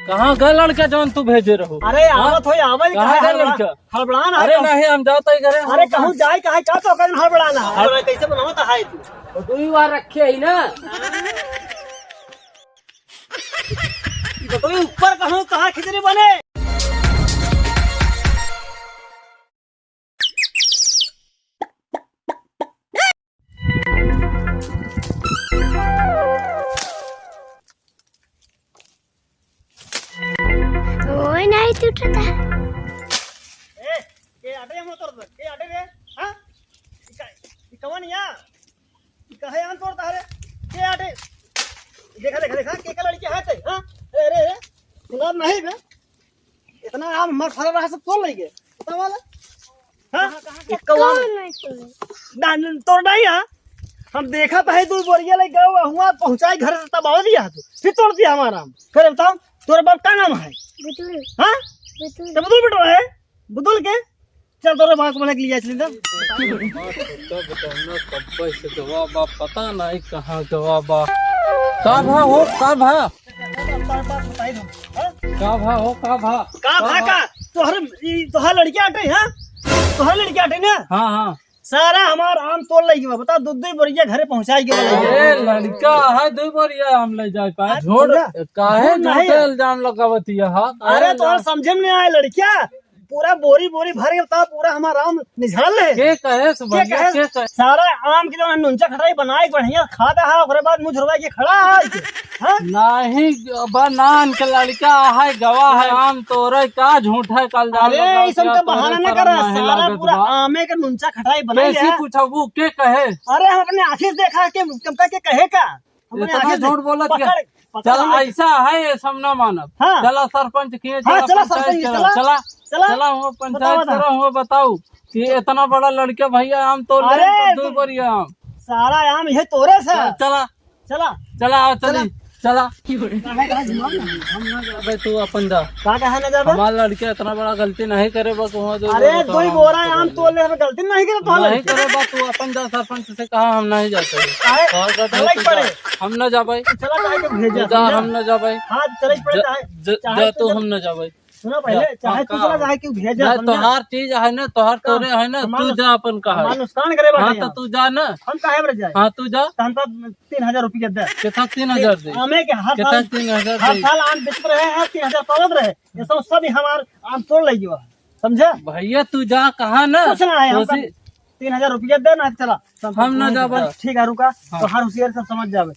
कहाँ गए लड़का जौन तू भेजे रहो? अरे आवत होई आवल कहाँ गए लड़का? हड़बड़ाना अरे नहीं हम जाते ही करे। अरे कहूँ जाए कहे का तो कर हड़बड़ाना है कैसे बनावत है तू? तो ही बार रखे है ना। तो ऊपर कहूँ कहाँ खिचड़ी बने। नहीं टूटता ए के आटे हम तोड़ दे के आटे रे हां कवन या कहे हम तोड़ता रे के आटे देखा देखा देखा के का लड़की है ते हां अरे रे सुना नहीं बे इतना आम मर फरा रहा सब तोड़ लेंगे पता वाला हां कवन तोड़ नहीं हां हम देखा तो है तू बोरिया ले गए हुआ पहुंचाई घर तब आ दिया तू फिर तोड़ दिया हमारा आम फिर बताओ तोरे बाप का नाम है बुतुल हां बुतुल तो बुदुल बेटा है बुदुल के चल तोरे बाप को बोले के लिए चली तब कब से गवा बा पता नहीं कहाँ गवा बा। कब हो कब बताई दो कब का तोहर लड़की आटे हां तोहर लड़की आटे ना हाँ हाँ सारा हमार आम तोड़ लगी बता दूध बोरिया घरे पहुंचाई के अरे लड़का है दो बोरिया हम ले जाए पाए झोड़ काहे झूठे इल्जाम लगावती है। हाँ अरे तो समझे में नहीं आया लड़किया पूरा बोरी बोरी भर के बता पूरा हमारा आम निझाल ले के कहे सारा आम की जो नुंचा खटाई बनाए बढ़िया खाता है ओकरे बाद मुंह झुरवा के खड़ा है हां नहीं बनान के लड़का है गवा है आम तोरे का झूठ है कल अरे ई सब का बहाना न कर सारा पूरा आमे के नुंचा खटाई बनाई कैसे है पूछबू के कहे? अरे हम अपने आंखें से देखा के कमका के कहे का हमने इतना आंखें झूठ बोलत क्या? चल ऐसा है ये सब न मानब। हाँ। चला सरपंच किए हाँ, चला पंचायत सरपंच, करा। चला। चला हो पंचायत बताओ, करा हो बताओ कि इतना बड़ा लड़के भैया आम तोड़ ले अरे, दो बोरिया आम। सारा आम ये तोरे से चला चला चला आओ चली चला हम अबे तू अपन जा का कहा न जाबे हमारा लड़के इतना बड़ा गलती नहीं करे बस वहाँ दो अरे दो ही बोरा आम तोड़ ले हमें गलती नहीं करे तो नहीं करे बस तू अपन जा सरपंच से कहा हम नहीं जाते काहे? और कहते चला ही तू जा। पड़े। हम न जा भाई चला जाए के भेजा जा हम न जा भाई हां चले पड़े जा तो हम न जा भाई सुनो पहले चाहे तू चला जाए के भेजा तोहार चीज है ना तोहार तोरे है ना तू जा अपन कहा हमारा नुकसान करे हाँ बैठे तो तू जा ना हम काहे बर जाए हाँ तू जा हम तो 3000 रुपया दे कितना 3000 दे आमे के हर कितना साल 3000 हर दे साल आम बेच रहे हैं 3000 पावत रहे ये सब ही हमार आम तोड़ लगी हुआ समझा भैया तू जा कहा ना कुछ ना है हम 3000 रुपया दे ना चला हम ना जाबे। ठीक है रुका तो हर होशियार सब समझ जावे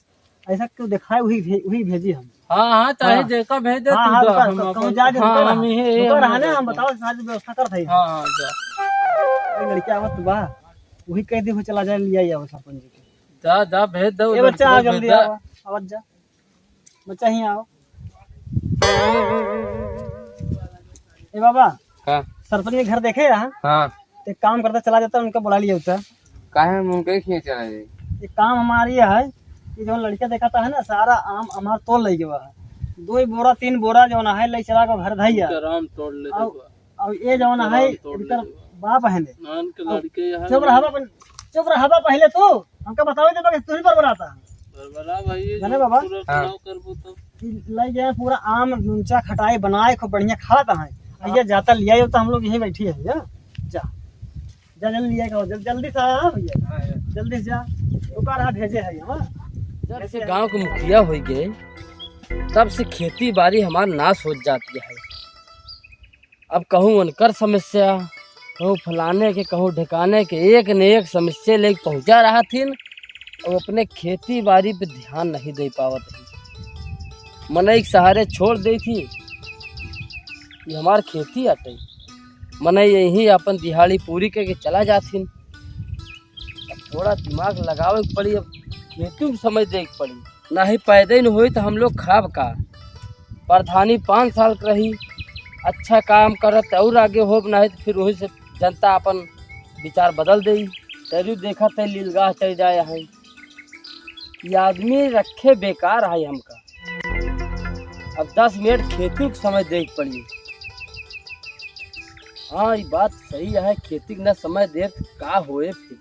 ऐसा क्यों दिखाए वही भेजी हम हाँ हाँ चाहे जेका भेज दे हाँ तू जा हाँ हम कहूँ अपन जा के हाँ हम रुका रहने हम ही बताओ सारी व्यवस्था कर थई हाँ हाँ जा लड़की आवत बा वही कह दे चला जाए लिया ही आवत सरपंच जी के जा जा भेज दो ए बच्चा आ जल्दी आओ आवत जा बच्चा ही आओ ए बाबा हाँ सरपंच के घर देखे यहाँ हाँ एक काम करता चला जाता उनका बुला लिया होता काहे मुंह खींच चला जाए। एक काम हमारी है कि जो लड़का दिखाता है ना सारा आम हमार तोड़ ले गया है 2 बोरा 3 बोरा जो है ले चला के घर धैया आराम तोड़ ले और ये जो है इनका बाप है ने नान के लड़के यहाँ चुप रहा पहले तू हमका बताओ दे कि तू ही पर बनाता बड़ा भाई जाने बाबा करबो तो ले जाए पूरा आम नुंचा खटाई बनाए खूब बढ़िया खाता है भैया जाता लिया तो हम लोग यही बैठी है भैया जा जा जल्दी लिया जल्दी से आ भैया जल्दी से जा रुका रहा भेजे है हां जब से गांव के मुखिया हो गए तब से खेती बाड़ी हमारा नाश हो जाती है। अब कहूँ उनकर समस्या कहूँ फलाने के कहूँ ढकाने के एक न एक समस्या लेके पहुँचा रहा थी और अपने खेती बाड़ी पे ध्यान नहीं दे पावत थी। मन एक सहारे छोड़ दी थी कि हमार खेती अटे मन यही अपन दिहाड़ी पूरी करके चला जाती। अब थोड़ा दिमाग लगावे के पड़ी, अब खेती को समझ दे के पड़ी। ना ही पैदा ही हुई तो हम लोग खाब का। प्रधानी 5 साल के रही, अच्छा काम करत और आगे हो ना है तो फिर वही से जनता अपन विचार बदल दे। तेरू देखा थे लीलगाह चल जाए है, ये आदमी रखे बेकार है हमका। अब 10 मिनट खेती को समझ दे के पड़ी। हाँ ये बात सही है, खेती न समय दे का होए फिर।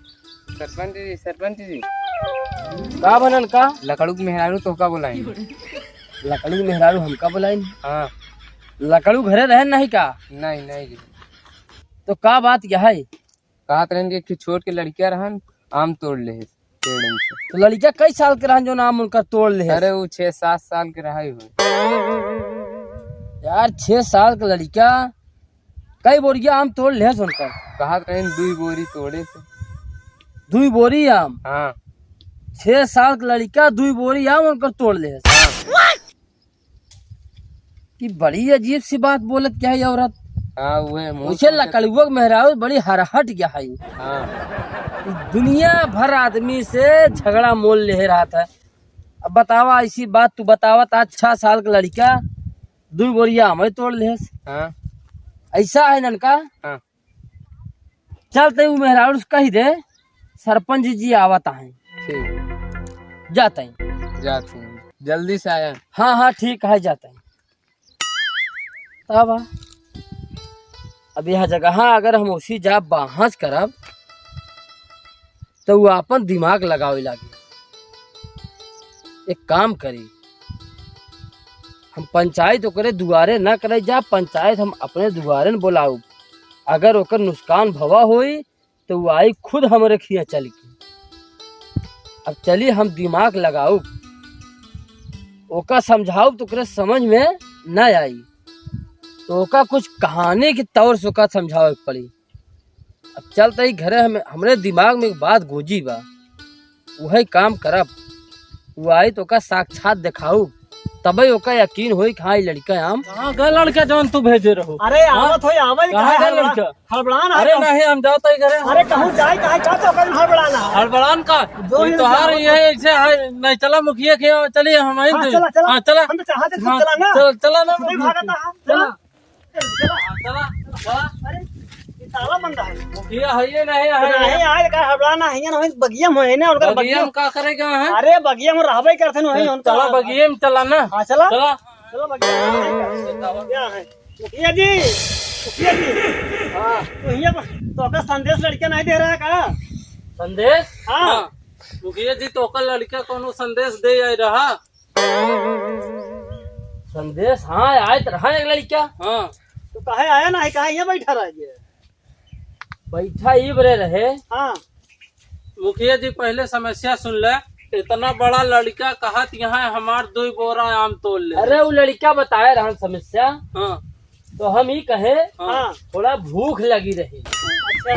सरपंच जी का बनन का लकड़ू के मेहरारू तो का बोला लकड़ू मेहरारू हमका बुलाई हाँ लकड़ू घरे रहे नहीं का नहीं नहीं तो का बात क्या है? कहा रहन के छोट के लड़किया रहन आम तोड़ ले पेड़न से। तो लड़किया कई साल के रहन जो नाम उनका तोड़ ले? अरे वो 6-7 साल के रहा हो। यार 6 साल का लड़किया कई बोरिया आम तोड़ ले उनका? कहा रहन 2 बोरी तोड़े थे। 2 बोरी आम? हाँ 6 साल का लड़का 2 बोरी आम उनका तोड़ ले? कि बड़ी अजीब सी बात बोलत क्या है औरत। हाँ वह मुझे लकड़ुआ मेहरारू बड़ी हरहट क्या है। हाँ दुनिया भर आदमी से झगड़ा मोल ले रहा था। अब बतावा ऐसी बात तू बतावत आज 6 साल का लड़का 2 बोरिया हमें तोड़ ले? हाँ ऐसा है ननका? हाँ चलते वो मेहरारू कही दे सरपंच जी आवत है ठीक जाते हैं। जाते हैं जल्दी से आया। हाँ हाँ ठीक है जाते हैं। तब अब यह जगह अगर हम उसी जा बहस करब तो वो अपन दिमाग लगावे लागे। एक काम करी हम पंचायत ओकरे दुआरे न करे जा पंचायत हम अपने दुआरे न बुलाऊ। अगर ओकर नुकसान भवा होई तो वो आई खुद हमरे खिया चल के। अब चली हम दिमाग लगाऊ ओका समझाऊ तो ओकरे समझ में न आई तो ओका कुछ कहानी के तौर से ओका समझावे पड़ी। अब चलते ही घरे हमरे दिमाग में एक बात गोजी बा वही काम करब। वो आई तो ओका साक्षात दिखाऊ तबे ओका यकीन होई कि हाँ ये लड़का आम। कहाँ गए लड़का जौन तू भेजे रहो? अरे आवत हो आवत कहाँ गए लड़का? हड़बड़ान अरे नहीं हम जाते ही घरे। अरे कहूँ जाए कहा का तो कर हड़बड़ाना हड़बड़ान का कोई तो हार ये ऐसे है नहीं। चला मुखिया के चलिए हम आई। हाँ, चला, चला। हाँ चला हम तो चाहते हाँ, चला ना चला ना नहीं भागता हाँ, चला चला चला। अरे ये ताला बंद है मुखिया है ये नहीं है नहीं आए का हड़बड़ाना है ना बगिया में है ना उनका बगिया में का करेगा है? अरे बगिया में रहबे करथे न है उनका। चला बगिया में चला ना। हां चला चला चलो बगिया में क्या है मुखिया जी हां तो ये तो का संदेश लड़का नहीं दे रहा का संदेश? हां मुखिया जी तो कल लड़का कोनो संदेश दे आई रहा। संदेश हाँ आए तो रहा एक लड़का। हाँ तो कहे आया ना है कहे यहाँ बैठा रह गया बैठा ही बरे रहे। हां मुखिया जी पहले समस्या सुन ले। इतना बड़ा लड़का कहत यहाँ हमार 2 बोरा आम तोड़ ले। अरे वो लड़का बताए रहा समस्या हाँ तो हम ही कहे हां थोड़ा भूख लगी रही। अच्छा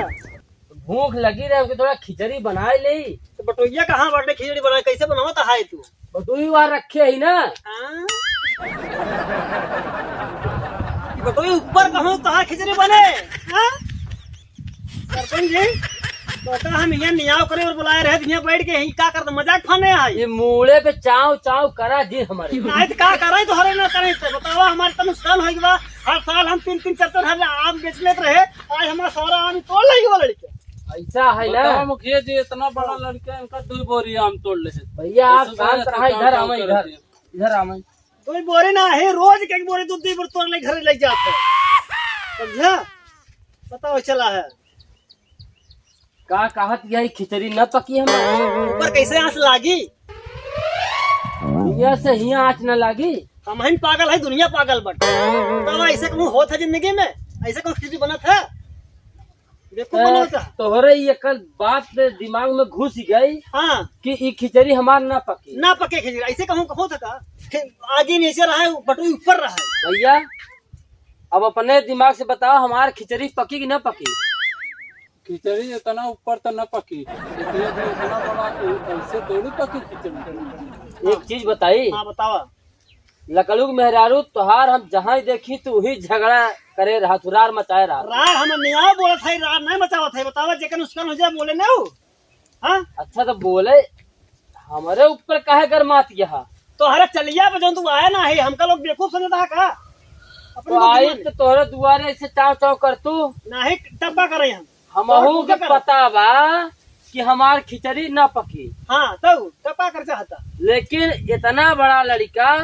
भूख लगी रहे थोड़ा खिचड़ी बनाए ले। तो बटोइया कहाँ बर्थडे खिचड़ी बना कैसे बनावा था है तू बटुई वहाँ रखे ही ना। हां बटोई ऊपर कहूँ कहाँ खिचड़ी बने हां सरपंच जी तो का हम यहाँ नियाव करे और बुलाए रहे यहाँ बैठ के यहीं का करते मजाक खाने आए ये मूले पे चाव चाव करा जी हमारे। नहीं तो का करे तो हरे ना करे तो बतावा हमारे तो नुकसान हो गया। हर साल हम 3-3 4-4 हजार आम बेच लेते रहे आज हमारा सारा आम तोड़ लेगी वो लड़के। ऐसा है ना बताओ मुखिया जी इतना बड़ा लड़का इनका 2 बोरी आम तोड़ ले। भैया आप शांत रहा इधर आवे इधर आवे। कोई बोरी ना है रोज के एक बोरी दूध दी तोड़ ले घर ले जाते समझा बताओ चला है का कहत यही खिचड़ी न पकी हमारे ऊपर कैसे आंच लागी दुनिया से ही आँच न लागी। हम ही पागल है दुनिया पागल बट तो ऐसे कहूँ होता जिंदगी में ऐसे कहूँ खिचड़ी बना था देखो बना था। तोहरे ये कल बात दिमाग में घुस गई हाँ कि ये खिचड़ी हमार न पकी। ना पके खिचड़ी ऐसे कहूँ कहो था आगे नीचे रहा है बटुई ऊपर रहा है। भैया अब अपने दिमाग से बताओ हमार खिचड़ी पकी कि न पकी? खिचड़ी इतना ऊपर तो न पकी। मुखिया जी इतना बड़ा ऐसे थोड़ी पकी खिचड़ी। एक चीज बताई हाँ बतावा लकड़ू मेहरारू तोहार हम जहाँ ही देखी तू ही झगड़ा करे रहा तुरार मचाए रहा। रार हम नियाव बोला था रार नहीं बचावा था बतावा जेकर नुकसान हो जाए बोले ना हाँ अच्छा तो बोले हमारे ऊपर काहे कर मात यहाँ तो हरे चलिया पे जो तू आया ना है हमका लोग बेवकूफ समझता है का अपने तो आई तो तोहरे दुआरे ऐसे चाव चाव कर तू नहीं टब्बा करे हम हमहू के पता बा कि हमार खिचड़ी न पकी। हाँ तो टप्पा कर चाहता लेकिन इतना बड़ा लड़का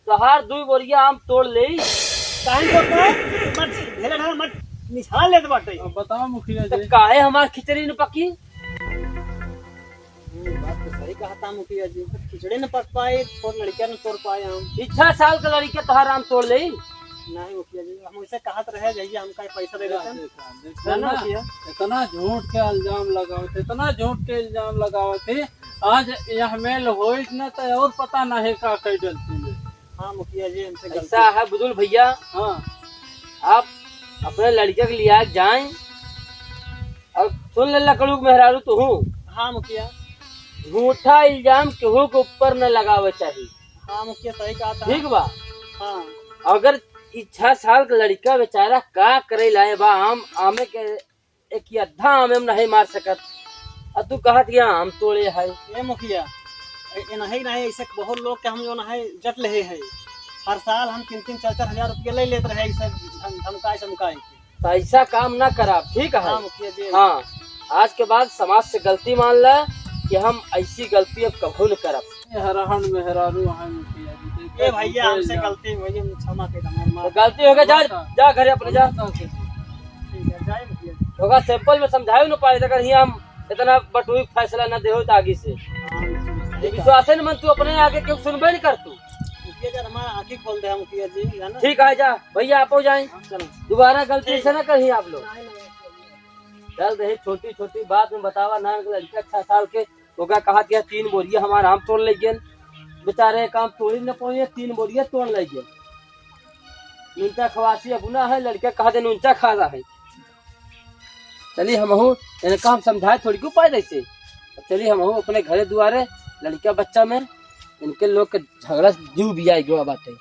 तोहार 2 बोरिया आम तोड़ ले टाइम को मत ढेला ढेला मत निछाल लेत बाटे। अब बताओ मुखिया तो जी काहे हमार खिचड़ी न पकी? बात तो सही कहता मुखिया जी खिचड़ी न पक पाए और लड़कियां न तोड़ पाए हम। 6 साल का लड़के तोहार आम तोड़ ले। नहीं मुखिया जी हम उसे कहत रहे जाइए हमका पैसा दे देते देखा ना ना, मुखिया। इतना झूठ के इल्जाम लगाओ थे, इतना झूठ के इल्जाम लगाओ थे। आज यह मेल हो न तो और पता ना है का कई डलती में। हाँ मुखिया जी हमसे गलती। ऐसा है बुजुर्ग भैया, हाँ आप अपने लड़के के लिया जाएं और सुन ले लकड़ू के मेहरारू तो हूँ, हाँ मुखिया। झूठा इल्जाम केहू के ऊपर न लगावे चाहिए। हाँ मुखिया सही कहा था। ठीक बा। हाँ अगर 6 साल का लड़का बेचारा का करे लाए बा, आमे के एक अद्धा आमे में नहीं मार सकत, और तू कहत या आम तोड़े है। ये मुखिया नहीं नहीं ऐसे बहुत लोग के हम जो है जट ले है। हर साल हम 3-4 हजार रुपये ले लेते रहे धमकाए चमकाए के। तो ऐसा काम ना करा, ठीक है। हाँ मुखिया जी। हाँ, आज के बाद समाज से गलती मान ला कि हम ऐसी गलती अब कभी न करब। ये हरहन मेहरारू है मुखिया जी। देखा ये भैया झूठे हमसे इल्जाम। गलती हुई क्षमा के तो गलती हो गई, जा जा घरे अपने जा। ठीक है जाए मुखिया जी। होगा सैंपल में समझाए न पाए, अगर ही हम इतना बटुई फैसला न दे तो आगे से हाँ, मुखिया जी। विश्वास है न मन, तू अपने आगे क्यों सुनबे नहीं कर तू। मुखिया जी हमारा आँखें खोल दे मुखिया जी है ना। ठीक है, जा भैया आप हो जाए, चलो दोबारा गलती से न करी आप लोग। नहीं, नहीं, मुखिया जी। चल रही छोटी छोटी बात में बतावा ना, लड़का 6 साल के होगा, कहा कि 3 बोरिया हमारा आम तोड़ ले गए, बेचारे काम तोड़ी न पाए, 3 बोरिया तोड़ ले गए। नुनचा खवासी अबुना है, लड़का कहा दे नुनचा खा रहा है। चलिए हम इनका हम समझाए थोड़ी क्यों पाए ऐसे। चलिए हम अपने घरे दुआरे लड़का बच्चा में इनके लोग के झगड़ा जू भी आई गो बाटे।